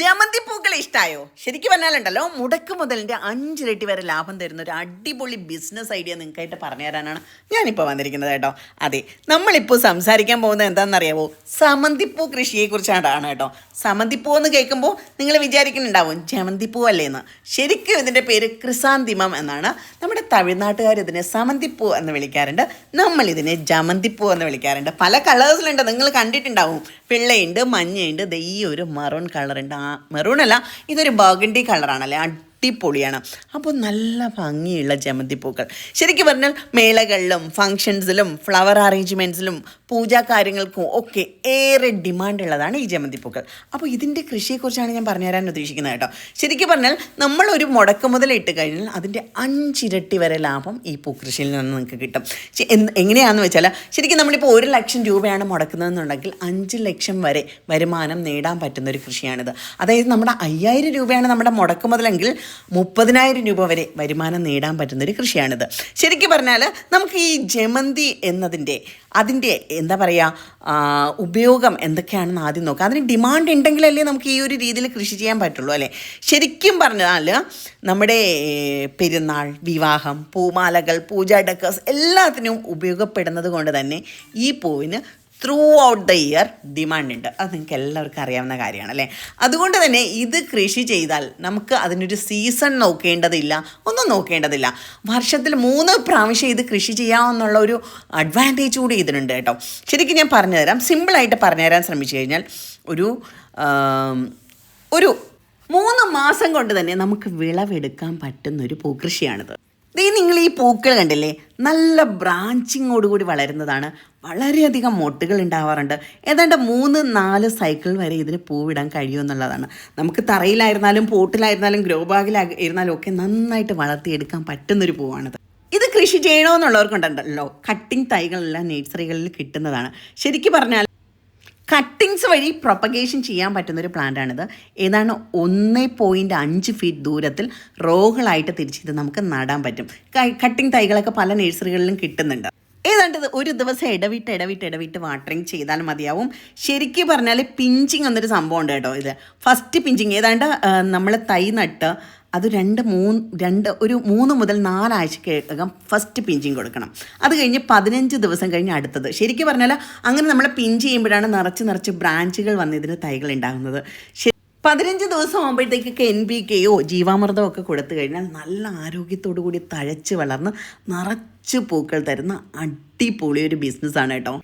ജമന്തി പൂക്കൾ ഇഷ്ടമായോ? ശരിക്കും പറഞ്ഞാലുണ്ടല്ലോ, മുടക്ക് മുതലിൻ്റെ 5 ഇരട്ടി വരെ ലാഭം തരുന്ന ഒരു അടിപൊളി ബിസിനസ് ഐഡിയ നിങ്ങൾക്കായിട്ട് പറഞ്ഞു തരാനാണ് ഞാനിപ്പോൾ വന്നിരിക്കുന്നത് കേട്ടോ. അതെ, നമ്മളിപ്പോൾ സംസാരിക്കാൻ പോകുന്നത് എന്താണെന്നറിയാവോ? സമന്തിപ്പൂ കൃഷിയെക്കുറിച്ചാണ് കേട്ടോ. സമന്തിപ്പൂ എന്ന് കേൾക്കുമ്പോൾ നിങ്ങൾ വിചാരിക്കുന്നുണ്ടാവും ജമന്തിപ്പൂ അല്ലേന്ന്. ശരിക്കും ഇതിൻ്റെ പേര് ക്രിസാന്തിമം എന്നാണ്. നമ്മുടെ തമിഴ്നാട്ടുകാർ ഇതിനെ സമന്തിപ്പൂ എന്ന് വിളിക്കാറുണ്ട്, നമ്മളിതിനെ ജമന്തിപ്പൂ എന്ന് വിളിക്കാറുണ്ട്. പല കളേഴ്സിലുണ്ട്, നിങ്ങൾ കണ്ടിട്ടുണ്ടാവും. വെള്ളയുണ്ട്, മഞ്ഞയുണ്ട്, ഈ ഒരു മറൂൺ കളറുണ്ട്. മെറൂൺ അല്ല, ഇതൊരു ബർഗണ്ടി കളറാണല്ലേ, അടിപൊളിയാണ്. അപ്പോൾ നല്ല ഭംഗിയുള്ള ജമന്തിപ്പൂക്കൾ. ശരിക്കും പറഞ്ഞാൽ മേളകളിലും ഫങ്ഷൻസിലും ഫ്ലവർ അറേഞ്ച്മെൻറ്റ്സിലും പൂജാ കാര്യങ്ങൾക്കും ഒക്കെ ഏറെ ഡിമാൻഡുള്ളതാണ് ഈ ജമന്തിപ്പൂക്കൾ. അപ്പോൾ ഇതിൻ്റെ കൃഷിയെക്കുറിച്ചാണ് ഞാൻ പറഞ്ഞുതരാൻ ഉദ്ദേശിക്കുന്നത് കേട്ടോ. ശരിക്കും പറഞ്ഞാൽ നമ്മളൊരു മുടക്ക് മുതൽ ഇട്ട് കഴിഞ്ഞാൽ അതിൻ്റെ 5 ഇരട്ടി വരെ ലാഭം ഈ പൂക്കൃഷിയിൽ നിന്ന് നിങ്ങൾക്ക് കിട്ടും. എങ്ങനെയാണെന്ന് വെച്ചാൽ, ശരിക്കും നമ്മളിപ്പോൾ 1 ലക്ഷം രൂപയാണ് മുടക്കുന്നതെന്നുണ്ടെങ്കിൽ 5 ലക്ഷം വരെ വരുമാനം നേടാൻ പറ്റുന്ന ഒരു കൃഷിയാണിത്. അതായത് നമ്മുടെ 5000 രൂപയാണ് നമ്മുടെ മുടക്ക് മുതലെങ്കിൽ 30,000 രൂപ വരെ വരുമാനം നേടാൻ പറ്റുന്നൊരു കൃഷിയാണിത്. ശരിക്കും പറഞ്ഞാൽ നമുക്ക് ഈ ജമന്തി എന്നതിൻ്റെ എന്താ പറയുക, ഉപയോഗം എന്തൊക്കെയാണെന്ന് ആദ്യം നോക്കാം. അതിന് ഡിമാൻഡ് ഉണ്ടെങ്കിലല്ലേ നമുക്ക് ഈ ഒരു രീതിയിൽ കൃഷി ചെയ്യാൻ പറ്റുള്ളൂ അല്ലേ. ശരിക്കും പറഞ്ഞാൽ നമ്മുടെ പെരുന്നാൾ, വിവാഹം, പൂമാലകൾ, പൂജാ ഡെക്കേഴ്സ് എല്ലാത്തിനും ഉപയോഗപ്പെടുന്നത് കൊണ്ട് തന്നെ ഈ പൂവിന് through out the year demand ഉണ്ട്. അത് നിങ്ങൾക്ക് എല്ലാവർക്കും അറിയാവുന്ന കാര്യമാണ് അല്ലേ. അതുകൊണ്ട് തന്നെ ഇത് കൃഷി ചെയ്താൽ നമുക്ക് അതിനൊരു സീസൺ നോക്കേണ്ടതില്ല, ഒന്നും നോക്കേണ്ടതില്ല. വർഷത്തിൽ 3 പ്രാവശ്യം ഇത് കൃഷി ചെയ്യാമെന്നുള്ള ഒരു അഡ്വാൻറ്റേജ് കൂടി ഇതിനുണ്ട് കേട്ടോ. ശരിക്കും ഞാൻ പറഞ്ഞുതരാം, സിമ്പിളായിട്ട് പറഞ്ഞുതരാൻ ശ്രമിച്ചു കഴിഞ്ഞാൽ ഒരു 3 മാസം കൊണ്ട് തന്നെ നമുക്ക് വിളവെടുക്കാൻ പറ്റുന്നൊരു പൂക്കൃഷിയാണിത്. നിങ്ങൾ ഈ പൂക്കൾ കണ്ടില്ലേ, നല്ല ബ്രാഞ്ചിങ്ങോടുകൂടി വളരുന്നതാണ്. വളരെയധികം മൊട്ടുകൾ ഉണ്ടാവാറുണ്ട്. ഏതാണ്ട് 3-4 സൈക്കിൾ വരെ ഇതിന് പൂവിടാൻ കഴിയുമെന്നുള്ളതാണ്. നമുക്ക് തറയിലായിരുന്നാലും പോട്ടിലായിരുന്നാലും ഗ്രോ ബാഗിലായിരുന്നാലും ഒക്കെ നന്നായിട്ട് വളർത്തിയെടുക്കാൻ പറ്റുന്നൊരു പൂവാണിത്. ഇത് കൃഷി ചെയ്യണമെന്നുള്ളവർക്കുണ്ടല്ലോ, കട്ടിങ് തൈകളെല്ലാം നേഴ്സറികളിൽ കിട്ടുന്നതാണ്. ശരിക്കും പറഞ്ഞാൽ കട്ടിങ്സ് വഴി പ്രൊപ്പഗേഷൻ ചെയ്യാൻ പറ്റുന്നൊരു പ്ലാന്റാണിത്. ഏതാണ് 1.5 ഫീറ്റ് ദൂരത്തിൽ റോകളായിട്ട് തിരിച്ചിത് നമുക്ക് നടാൻ പറ്റും. കട്ടിങ് തൈകളൊക്കെ പല നേഴ്സറികളിലും കിട്ടുന്നുണ്ട്. ഏതാണ്ട് ഒരു ദിവസം ഇടവിട്ട് വാട്ടറിങ് ചെയ്താൽ മതിയാവും. ശരിക്കും പറഞ്ഞാൽ പിഞ്ചിങ് എന്നൊരു സംഭവം ഉണ്ട് കേട്ടോ. ഇത് ഫസ്റ്റ് പിഞ്ചിങ് ഏതാണ്ട് നമ്മൾ തൈ നട്ട് അത് 3 മുതൽ 4 ആഴ്ചക്കകം ഫസ്റ്റ് പിഞ്ചിങ് കൊടുക്കണം. അത് കഴിഞ്ഞ് 15 ദിവസം കഴിഞ്ഞ് അടുത്തത്. ശരിക്കും പറഞ്ഞാൽ അങ്ങനെ നമ്മൾ പിഞ്ച് ചെയ്യുമ്പോഴാണ് നിറച്ച് ബ്രാഞ്ചുകൾ വന്ന് ഇതിന് തൈകൾ ഉണ്ടാകുന്നത്. 15 ദിവസം ആകുമ്പോഴത്തേക്കൊക്കെ NPKയോ ജീവാമൃതമോ ഒക്കെ കൊടുത്തു കഴിഞ്ഞാൽ നല്ല ആരോഗ്യത്തോടു കൂടി തഴച്ച് വളർന്ന് നിറച്ച് പൂക്കൾ തരുന്ന അടിപൊളി ഒരു ബിസിനസ്സാണ് കേട്ടോ.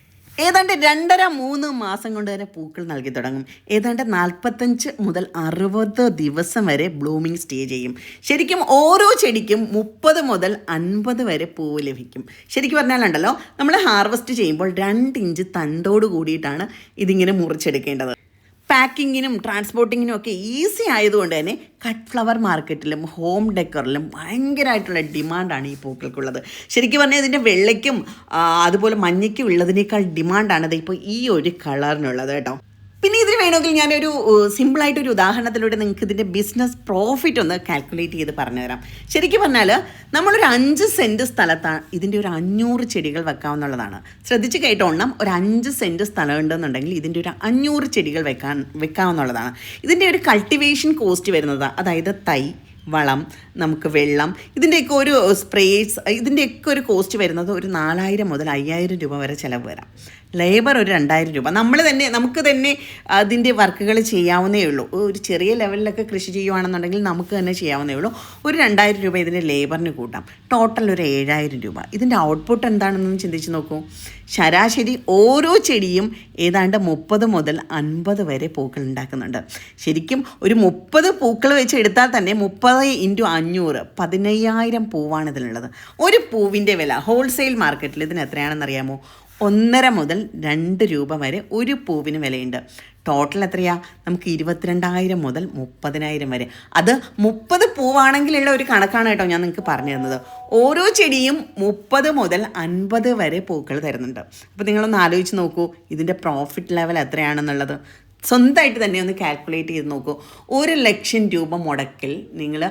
ഏതാണ്ട് 2.5-3 മാസം കൊണ്ട് തന്നെ പൂക്കൾ നൽകി തുടങ്ങും. ഏതാണ്ട് 45 മുതൽ 60 ദിവസം വരെ ബ്ലൂമിങ് സ്റ്റേ ചെയ്യും. ശരിക്കും ഓരോ ചെടിക്കും 30 മുതൽ 50 വരെ പൂവ് ലഭിക്കും. ശരിക്കും പറഞ്ഞാലുണ്ടല്ലോ, നമ്മൾ ഹാർവെസ്റ്റ് ചെയ്യുമ്പോൾ 2 ഇഞ്ച് തണ്ടോട് കൂടിയിട്ടാണ് ഇതിങ്ങനെ മുറിച്ചെടുക്കേണ്ടത്. പാക്കിങ്ങിനും ട്രാൻസ്പോർട്ടിങ്ങിനും ഒക്കെ ഈസി ആയതുകൊണ്ട് തന്നെ കട്ട് ഫ്ലവർ മാർക്കറ്റിലും ഹോം ഡെക്കറിലും ഭയങ്കരമായിട്ടുള്ള ഡിമാൻഡാണ് ഈ പൂക്കൾക്കുള്ളത്. ശരിക്കും പറഞ്ഞാൽ ഇതിൻ്റെ വെള്ളയ്ക്കും അതുപോലെ മഞ്ഞയ്ക്കും ഉള്ളതിനേക്കാൾ ഡിമാൻഡാണ് ഇപ്പോൾ ഈ ഒരു കളറിനുള്ളത് കേട്ടോ. പിന്നെ ഇതിന് വേണമെങ്കിൽ ഞാനൊരു സിമ്പിളായിട്ടൊരു ഉദാഹരണത്തിലൂടെ നിങ്ങൾക്ക് ഇതിൻ്റെ ബിസിനസ് പ്രോഫിറ്റ് ഒന്ന് കാൽക്കുലേറ്റ് ചെയ്ത് പറഞ്ഞുതരാം. ശരിക്കും പറഞ്ഞാൽ നമ്മളൊരു 5 സെൻറ്റ് സ്ഥലത്താണ് ഇതിൻ്റെ ഒരു 500 ചെടികൾ വെക്കാവുന്നതാണ്. ശ്രദ്ധിച്ച് കേട്ടോണം, ഒരു 5 സെൻറ്റ് സ്ഥലം ഉണ്ടെന്നുണ്ടെങ്കിൽ ഇതിൻ്റെ ഒരു 500 ചെടികൾ വെക്കാവുന്നതാണ്. ഇതിൻ്റെ ഒരു കൾട്ടിവേഷൻ കോസ്റ്റ് വരുന്നത്, അതായത് തൈ, വളം, നമുക്ക് വെള്ളം, ഇതിൻ്റെയൊക്കെ ഒരു സ്പ്രേസ്, ഇതിൻ്റെയൊക്കെ ഒരു കോസ്റ്റ് വരുന്നത് ഒരു 4000 മുതൽ 5000 രൂപ വരെ ചിലവ് വരാം. ലേബർ ഒരു 2000 രൂപ. നമുക്ക് തന്നെ അതിൻ്റെ വർക്കുകൾ ചെയ്യാവുന്നേ ഉള്ളൂ. ഒരു ചെറിയ ലെവലിലൊക്കെ കൃഷി ചെയ്യുകയാണെന്നുണ്ടെങ്കിൽ നമുക്ക് തന്നെ ചെയ്യാവുന്നേ ഉള്ളൂ. ഒരു 2000 രൂപ ഇതിൻ്റെ ലേബറിന് കൂട്ടാം. ടോട്ടൽ ഒരു 7000 രൂപ. ഇതിൻ്റെ ഔട്ട്പുട്ട് എന്താണെന്ന് ചിന്തിച്ച് നോക്കൂ. ശരാശരി ഓരോ ചെടിയും ഏതാണ്ട് 30 മുതൽ 50 വരെ പൂക്കൾ ഉണ്ടാക്കുന്നുണ്ട്. ശരിക്കും ഒരു 30 പൂക്കൾ വെച്ച് എടുത്താൽ തന്നെ 30 × 500 15000 പൂവാണ് ഇതിലുള്ളത്. ഒരു പൂവിൻ്റെ വില ഹോൾസെയിൽ മാർക്കറ്റിൽ ഇതിന് എത്രയാണെന്നറിയാമോ? 1.5 മുതൽ 2 രൂപ വരെ ഒരു പൂവിന് വിലയുണ്ട്. ടോട്ടൽ എത്രയാ? നമുക്ക് 22,000 മുതൽ 30,000 വരെ. അത് 30 പൂവാണെങ്കിലുള്ള ഒരു കണക്കാണ് കേട്ടോ ഞാൻ നിങ്ങൾക്ക് പറഞ്ഞു തരുന്നത്. ഓരോ ചെടിയും 30 മുതൽ 50 വരെ പൂക്കൾ തരുന്നുണ്ട്. അപ്പോൾ നിങ്ങളൊന്ന് ആലോചിച്ച് നോക്കൂ ഇതിൻ്റെ പ്രോഫിറ്റ് ലെവൽ എത്രയാണെന്നുള്ളത്. സ്വന്തമായിട്ട് തന്നെ ഒന്ന് കാൽക്കുലേറ്റ് ചെയ്ത് നോക്കൂ. 1,00,000 രൂപ മുടക്കിൽ നിങ്ങൾ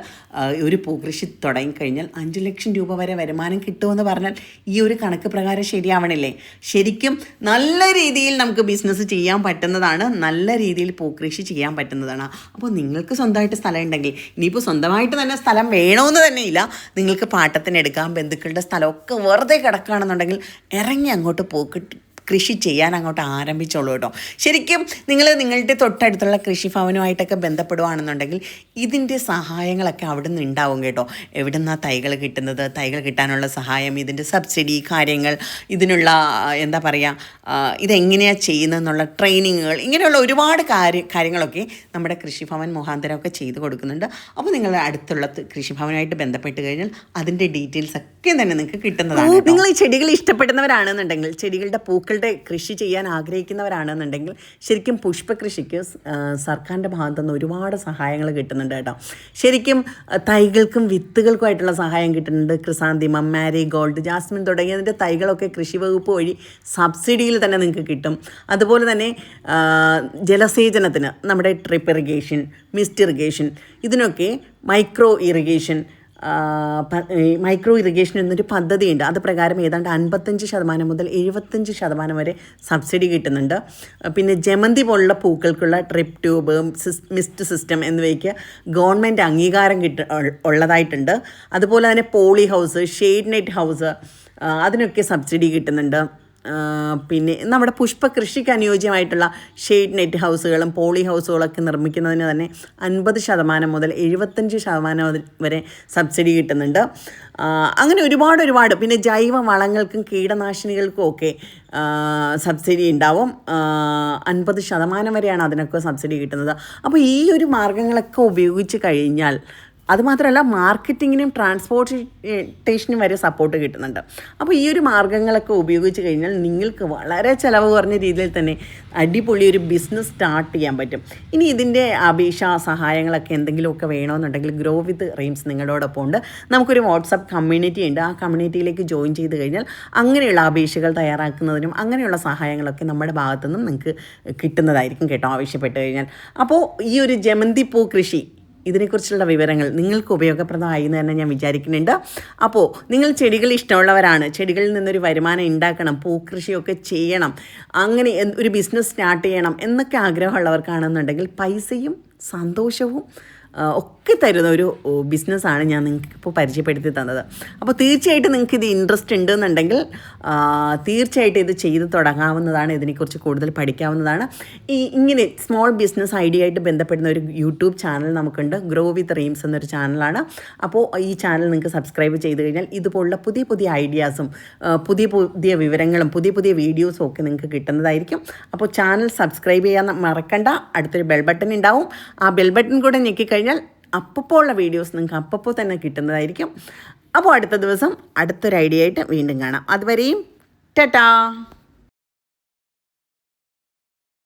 ഒരു പൂക്കൃഷി തുടങ്ങിക്കഴിഞ്ഞാൽ 5,00,000 രൂപ വരെ വരുമാനം കിട്ടുമെന്ന് പറഞ്ഞാൽ ഈ ഒരു കണക്ക് പ്രകാരം ശരിയാവണില്ലേ? ശരിക്കും നല്ല രീതിയിൽ നമുക്ക് ബിസിനസ് ചെയ്യാൻ പറ്റുന്നതാണ്, നല്ല രീതിയിൽ പൂക്കൃഷി ചെയ്യാൻ പറ്റുന്നതാണ്. അപ്പോൾ നിങ്ങൾക്ക് സ്വന്തമായിട്ട് സ്ഥലം ഉണ്ടെങ്കിൽ, ഇനിയിപ്പോൾ സ്വന്തമായിട്ട് തന്നെ സ്ഥലം വേണമെന്ന് തന്നെ ഇല്ല, നിങ്ങൾക്ക് പാട്ടത്തിന് എടുക്കാം. ബന്ധുക്കളുടെ സ്ഥലമൊക്കെ വെറുതെ കിടക്കുകയാണെന്നുണ്ടെങ്കിൽ ഇറങ്ങി അങ്ങോട്ട് കൃഷി ചെയ്യാൻ അങ്ങോട്ട് ആരംഭിച്ചോളൂ കേട്ടോ. ശരിക്കും നിങ്ങൾ നിങ്ങളുടെ തൊട്ടടുത്തുള്ള കൃഷിഭവനുമായിട്ടൊക്കെ ബന്ധപ്പെടുകയാണെന്നുണ്ടെങ്കിൽ ഇതിൻ്റെ സഹായങ്ങളൊക്കെ അവിടെ നിന്ന് ഉണ്ടാവും കേട്ടോ. എവിടെ നിന്നാണ് തൈകൾ കിട്ടുന്നത്, തൈകൾ കിട്ടാനുള്ള സഹായം, ഇതിൻ്റെ സബ്സിഡി കാര്യങ്ങൾ, ഇതിനുള്ള എന്താ പറയുക, ഇതെങ്ങനെയാണ് ചെയ്യുന്നതെന്നുള്ള ട്രെയിനിങ്ങുകൾ, ഇങ്ങനെയുള്ള ഒരുപാട് കാര്യങ്ങളൊക്കെ നമ്മുടെ കൃഷിഭവൻ മുഖാന്തരമൊക്കെ ചെയ്തു കൊടുക്കുന്നുണ്ട്. അപ്പോൾ നിങ്ങൾ അടുത്തുള്ള കൃഷിഭവനുമായിട്ട് ബന്ധപ്പെട്ട് കഴിഞ്ഞാൽ അതിൻ്റെ ഡീറ്റെയിൽസ് ഒക്കെ തന്നെ നിങ്ങൾക്ക് കിട്ടുന്നതാണ്. നിങ്ങൾ ഈ ചെടികൾ ഇഷ്ടപ്പെടുന്നവരാണെന്നുണ്ടെങ്കിൽ, ചെടികളുടെ പൂക്കൾ കൃഷി ചെയ്യാൻ ആഗ്രഹിക്കുന്നവരാണെന്നുണ്ടെങ്കിൽ ശരിക്കും പുഷ്പകൃഷിക്ക് സർക്കാരിൻ്റെ ഭാഗത്തു നിന്ന് ഒരുപാട് സഹായങ്ങൾ കിട്ടുന്നുണ്ട് കേട്ടോ. ശരിക്കും തൈകൾക്കും വിത്തുകൾക്കുമായിട്ടുള്ള സഹായം കിട്ടുന്നുണ്ട്. ക്രിസാന്തിമം, മാരിഗോൾഡ്, ജാസ്മിൻ തുടങ്ങിയതിൻ്റെ തൈകളൊക്കെ കൃഷി വകുപ്പ് വഴി സബ്സിഡിയിൽ തന്നെ നിങ്ങൾക്ക് കിട്ടും. അതുപോലെ തന്നെ ജലസേചനത്തിന് നമ്മുടെ ഡ്രിപ്പ് ഇറിഗേഷൻ, മിസ്റ്റ് ഇറിഗേഷൻ, ഇതിനൊക്കെ മൈക്രോ ഇറിഗേഷൻ എന്നൊരു പദ്ധതിയുണ്ട്. അത് പ്രകാരം ഏതാണ്ട് 55% മുതൽ 75% വരെ സബ്സിഡി കിട്ടുന്നുണ്ട്. പിന്നെ ജമന്തി പോലുള്ള പൂക്കൾക്കുള്ള ട്രിപ്പ് ട്യൂബ്, മിസ്റ്റ് സിസ്റ്റം എന്നിവയ്ക്ക് ഗവൺമെൻറ് അംഗീകാരം ഉള്ളതായിട്ടുണ്ട്. അതുപോലെ തന്നെ poly house, shade net house, അതിനൊക്കെ സബ്സിഡി കിട്ടുന്നുണ്ട്. പിന്നെ നമ്മുടെ പുഷ്പകൃഷിക്ക് അനുയോജ്യമായിട്ടുള്ള ഷെയ്ഡ് നെറ്റ് ഹൗസുകളും പോളി ഹൗസുകളൊക്കെ നിർമ്മിക്കുന്നതിന് തന്നെ 50% മുതൽ 75% വരെ സബ്സിഡി കിട്ടുന്നുണ്ട്. അങ്ങനെ ഒരുപാട് പിന്നെ ജൈവ വളങ്ങൾക്കും കീടനാശിനികൾക്കും ഒക്കെ സബ്സിഡി ഉണ്ടാവും. 50% വരെയാണ് അതിനൊക്കെ സബ്സിഡി കിട്ടുന്നത്. അപ്പോൾ ഈ ഒരു മാർഗ്ഗങ്ങളൊക്കെ ഉപയോഗിച്ച് കഴിഞ്ഞാൽ, അതുമാത്രമല്ല മാർക്കറ്റിങ്ങിനും ട്രാൻസ്പോർട്ടേഷനും വരെ സപ്പോർട്ട് കിട്ടുന്നുണ്ട്. അപ്പോൾ ഈ ഒരു മാർഗ്ഗങ്ങളൊക്കെ ഉപയോഗിച്ച് കഴിഞ്ഞാൽ നിങ്ങൾക്ക് വളരെ ചിലവ് കുറഞ്ഞ രീതിയിൽ തന്നെ അടിപൊളി ഒരു ബിസിനസ് സ്റ്റാർട്ട് ചെയ്യാൻ പറ്റും. ഇനി ഇതിൻ്റെ അപേക്ഷ സഹായങ്ങളൊക്കെ എന്തെങ്കിലുമൊക്കെ വേണമെന്നുണ്ടെങ്കിൽ ഗ്രോ വിത്ത് റീംസ് നിങ്ങളോടൊപ്പം ഉണ്ട്. നമുക്കൊരു വാട്സപ്പ് കമ്മ്യൂണിറ്റി ഉണ്ട്. ആ കമ്മ്യൂണിറ്റിയിലേക്ക് ജോയിൻ ചെയ്ത് കഴിഞ്ഞാൽ അങ്ങനെയുള്ള അപേക്ഷകൾ തയ്യാറാക്കുന്നതിനും അങ്ങനെയുള്ള സഹായങ്ങളൊക്കെ നമ്മുടെ ഭാഗത്തുനിന്നും നിങ്ങൾക്ക് കിട്ടുന്നതായിരിക്കും കേട്ടോ, ആവശ്യപ്പെട്ട് കഴിഞ്ഞാൽ. അപ്പോൾ ഈ ഒരു ജമന്തി പൂ കൃഷി, ഇതിനെക്കുറിച്ചുള്ള വിവരങ്ങൾ നിങ്ങൾക്ക് ഉപയോഗപ്രദമായി എന്ന് തന്നെ ഞാൻ വിചാരിക്കുന്നുണ്ട്. അപ്പോൾ നിങ്ങൾ ചെടികൾ ഇഷ്ടമുള്ളവരാണ്, ചെടികളിൽ നിന്നൊരു വരുമാനം ഉണ്ടാക്കണം, പൂക്കൃഷിയൊക്കെ ചെയ്യണം, അങ്ങനെ ഒരു ബിസിനസ് സ്റ്റാർട്ട് ചെയ്യണം എന്നൊക്കെ ആഗ്രഹമുള്ളവർക്കാണെന്നുണ്ടെങ്കിൽ പൈസയും സന്തോഷവും ഒക്കെ തരുന്ന ഒരു ബിസിനസ്സാണ് ഞാൻ നിങ്ങൾക്ക് ഇപ്പോൾ പരിചയപ്പെടുത്തി തന്നത്. അപ്പോൾ തീർച്ചയായിട്ടും നിങ്ങൾക്ക് ഇത് ഇൻട്രസ്റ്റ് ഉണ്ടെന്നുണ്ടെങ്കിൽ തീർച്ചയായിട്ടും ഇത് ചെയ്ത് തുടങ്ങാവുന്നതാണ്. ഇതിനെക്കുറിച്ച് കൂടുതൽ പഠിക്കാവുന്നതാണ്. ഇങ്ങനെ സ്മോൾ ബിസിനസ് ഐഡിയ ആയിട്ട് ബന്ധപ്പെടുന്ന ഒരു യൂട്യൂബ് ചാനൽ നമുക്കുണ്ട്, ഗ്രോ വിത്ത് റീംസ് എന്നൊരു ചാനലാണ്. അപ്പോൾ ഈ ചാനൽ നിങ്ങൾക്ക് സബ്സ്ക്രൈബ് ചെയ്ത് കഴിഞ്ഞാൽ ഇതുപോലുള്ള പുതിയ ഐഡിയാസും പുതിയ വിവരങ്ങളും പുതിയ വീഡിയോസും ഒക്കെ നിങ്ങൾക്ക് കിട്ടുന്നതായിരിക്കും. അപ്പോൾ ചാനൽ സബ്സ്ക്രൈബ് ചെയ്യാൻ മറക്കണ്ട. അടുത്തൊരു ബെൽ ബട്ടൺ ഉണ്ടാവും. ആ ബെൽ ബട്ടൺ കൂടെ ഞെക്കിക്കഴിഞ്ഞാൽ അപ്പോൾ ഉള്ള വീഡിയോസ് നിങ്ങൾക്ക് അപ്പോൾ തന്നെ കിട്ടുന്നതായിരിക്കും. അപ്പോൾ അടുത്ത ദിവസം അടുത്തൊരു ഐഡിയ ആയിട്ട് വീണ്ടും കാണാം. അതുവരെയും ടാറ്റാ.